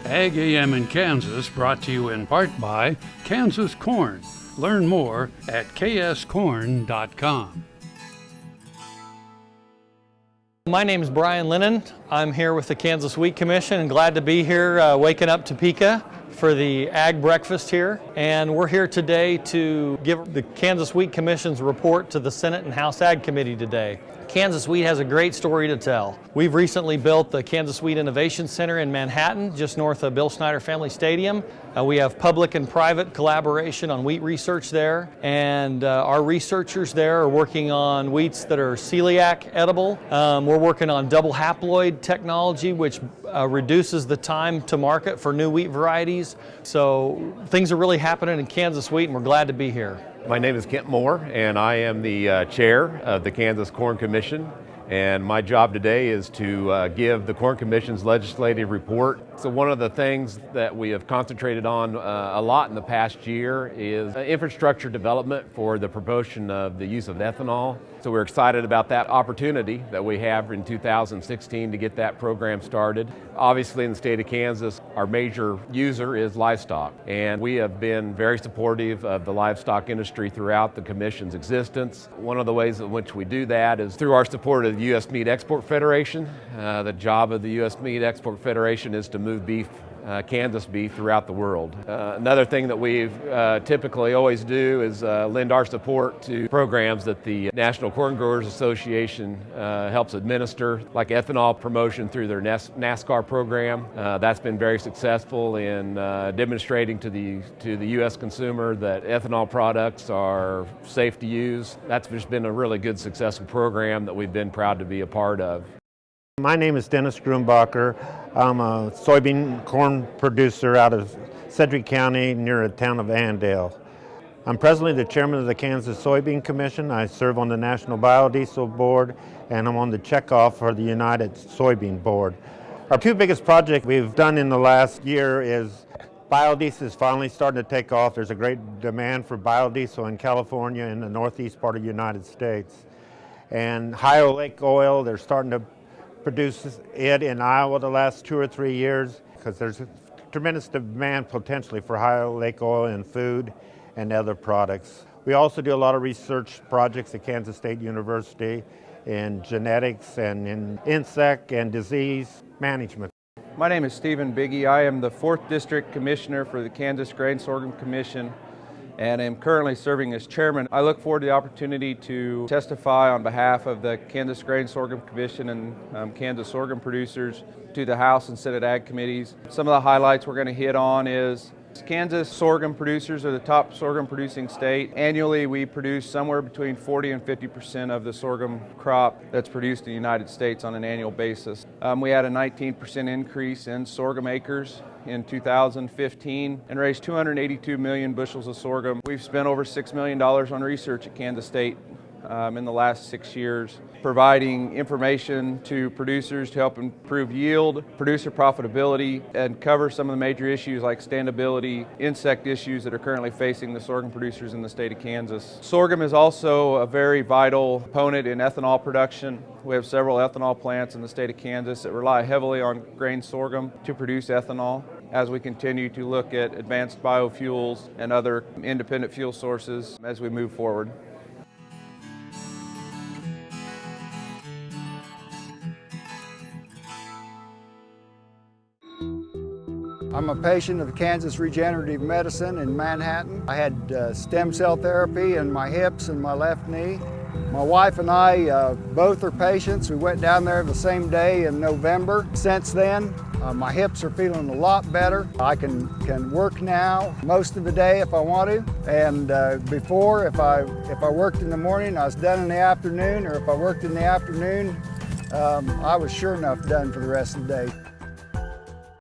AGam in Kansas, brought to you in part by Kansas Corn. Learn more at kscorn.com. My name is Brian Linin. I'm here with the Kansas Wheat Commission and glad to be here Waking Up Topeka for the Ag Breakfast here. And we're here today to give the Kansas Wheat Commission's report to the Senate and House Ag Committee today. Kansas Wheat has a great story to tell. We've recently built the Kansas Wheat Innovation Center in Manhattan, just north of Bill Snyder Family Stadium. We have public and private collaboration on wheat research there, and our researchers there are working on wheats that are celiac edible. We're working on double haploid technology, which reduces the time to market for new wheat varieties. So things are really happening in Kansas Wheat, and we're glad to be here. My name is Kent Moore, and I am the chair of the Kansas Corn Commission. And my job today is to give the Corn Commission's legislative report. So one of the things that we have concentrated on a lot in the past year is infrastructure development for the promotion of the use of ethanol. So we're excited about that opportunity that we have in 2016 to get that program started. Obviously in the state of Kansas, our major user is livestock, and we have been very supportive of the livestock industry throughout the Commission's existence. One of the ways in which we do that is through our support of the U.S. Meat Export Federation. The job of the U.S. Meat Export Federation is to move beef, Kansas beef, throughout the world. Another thing that we typically always do is lend our support to programs that the National Corn Growers Association helps administer, like ethanol promotion through their NASCAR program. That's been very successful in demonstrating to the U.S. consumer that ethanol products are safe to use. That's just been a really good, successful program that we've been proud to be a part of. My name is Dennis Gruenbacher. I'm a soybean corn producer out of Sedgwick County near the town of Andale. I'm presently the chairman of the Kansas Soybean Commission. I serve on the National Biodiesel Board, and I'm on the Checkoff for the United Soybean Board. Our two biggest projects we've done in the last year is biodiesel is finally starting to take off. There's a great demand for biodiesel in California and the northeast part of the United States. And high oleic oil, they're starting to produce it in Iowa the last 2 or 3 years because there's a tremendous demand potentially for high oleic oil in food and other products. We also do a lot of research projects at Kansas State University in genetics and in insect and disease management. My name is Stephen Bigge. I am the 4th District Commissioner for the Kansas Grain Sorghum Commission and am currently serving as chairman. I look forward to the opportunity to testify on behalf of the Kansas Grain Sorghum Commission and Kansas sorghum producers to the House and Senate Ag Committees. Some of the highlights we're going to hit on is Kansas sorghum producers are the top sorghum producing state. Annually, we produce somewhere between 40 and 50% of the sorghum crop that's produced in the United States on an annual basis. We had a 19% increase in sorghum acres in 2015 and raised 282 million bushels of sorghum. We've spent over $6 million on research at Kansas State in the last 6 years, providing information to producers to help improve yield, producer profitability, and cover some of the major issues like standability, insect issues that are currently facing the sorghum producers in the state of Kansas. Sorghum is also a very vital component in ethanol production. We have several ethanol plants in the state of Kansas that rely heavily on grain sorghum to produce ethanol. As we continue to look at advanced biofuels and other independent fuel sources as we move forward. I'm a patient of Kansas Regenerative Medicine in Manhattan. I had stem cell therapy in my hips and my left knee. My wife and I both are patients. We went down there the same day in November. Since then, my hips are feeling a lot better. I can work now most of the day if I want to. And before, if I worked in the morning, I was done in the afternoon, or if I worked in the afternoon, I was sure enough done for the rest of the day.